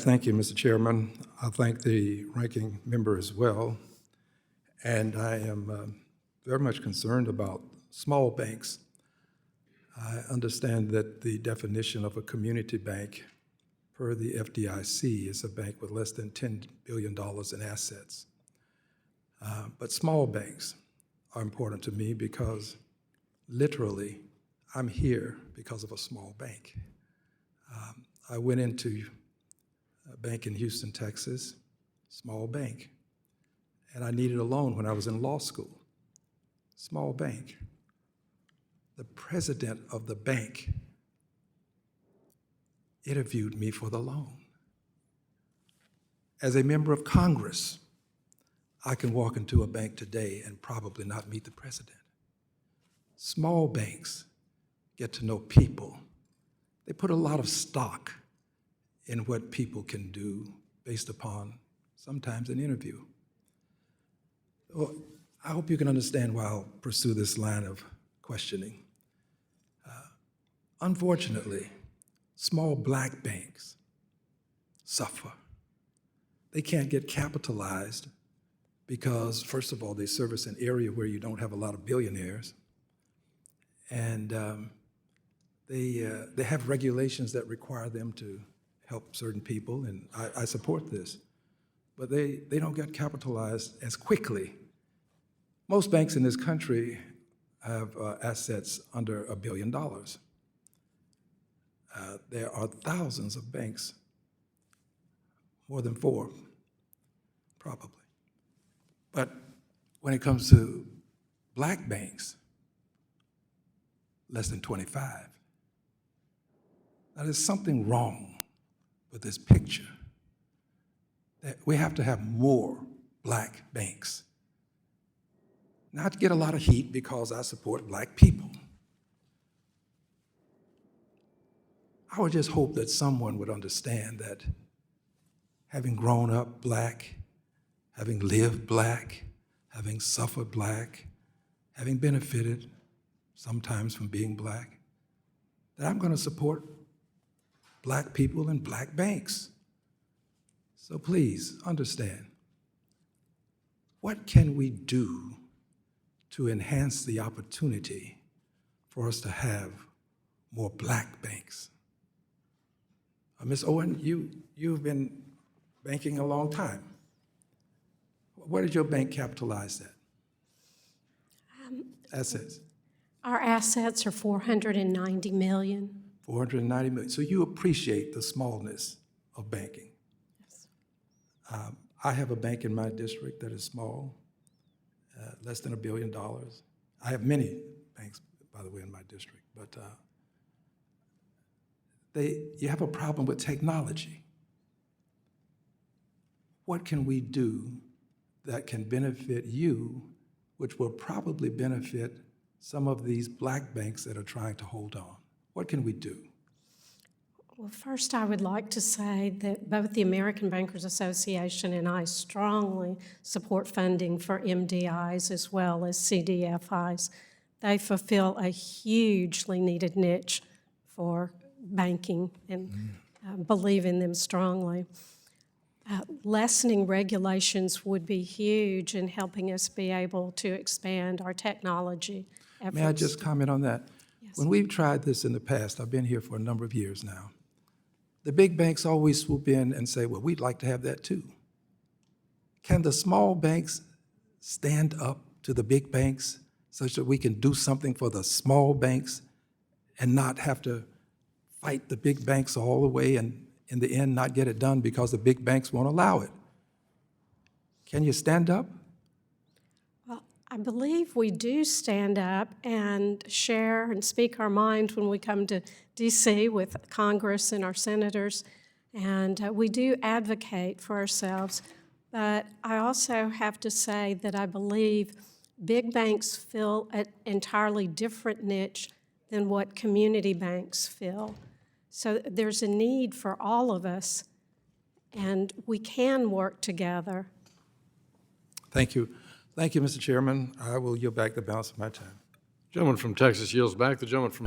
Thank you, Mr. Chairman. I thank the ranking member as well. And I am very much concerned about small banks. I understand that the definition of a community bank per the FDIC is a bank with less than $10 billion in assets. But small banks are important to me because literally I'm here because of a small bank. I went into a bank in Houston, Texas, small bank, and I needed a loan when I was in law school, small bank. The president of the bank interviewed me for the loan. As a member of Congress, I can walk into a bank today and probably not meet the president. Small banks get to know people. They put a lot of stock in what people can do based upon sometimes an interview. Well, I hope you can understand why I'll pursue this line of questioning. Unfortunately, small black banks suffer. They can't get capitalized because, first of all, they service an area where you don't have a lot of billionaires, and they have regulations that require them to help certain people, and I support this, but they don't get capitalized as quickly. Most banks in this country have assets under $1 billion. There are thousands of banks, more than 4, probably. But when it comes to black banks, less than 25. Now, there's something wrong with this picture. That we have to have more black banks. Not to get a lot of heat because I support black people. I would just hope that someone would understand that having grown up black, having lived black, having suffered black, having benefited sometimes from being black, that I'm going to support black people and black banks. So please understand, what can we do to enhance the opportunity for us to have more black banks? Ms. Owen, you've been banking a long time. Where did your bank capitalize that? Assets? Our assets are $490 million. 490 million. So you appreciate the smallness of banking. Yes. I have a bank in my district that is small, less than $1 billion. I have many banks, by the way, in my district, but you have a problem with technology. What can we do that can benefit you, which will probably benefit some of these black banks that are trying to hold on? What can we do? Well, first I would like to say that both the American Bankers Association and I strongly support funding for MDIs as well as CDFIs. They fulfill a hugely needed niche for banking and believe in them strongly. Lessening regulations would be huge in helping us be able to expand our technology efforts. May I just comment on that? Yes. When we've tried this in the past, I've been here for a number of years now, the big banks always swoop in and say, well, we'd like to have that too. Can the small banks stand up to the big banks such that we can do something for the small banks and not have to fight the big banks all the way and in the end not get it done because the big banks won't allow it? Can you stand up? Well, I believe we do stand up and share and speak our mind when we come to D.C. with Congress and our senators, and we do advocate for ourselves. But I also have to say that I believe big banks fill an entirely different niche than what community banks fill. So there's a need for all of us, and we can work together. Thank you. Thank you, Mr. Chairman. I will yield back the balance of my time. Gentleman from Texas yields back. The gentleman from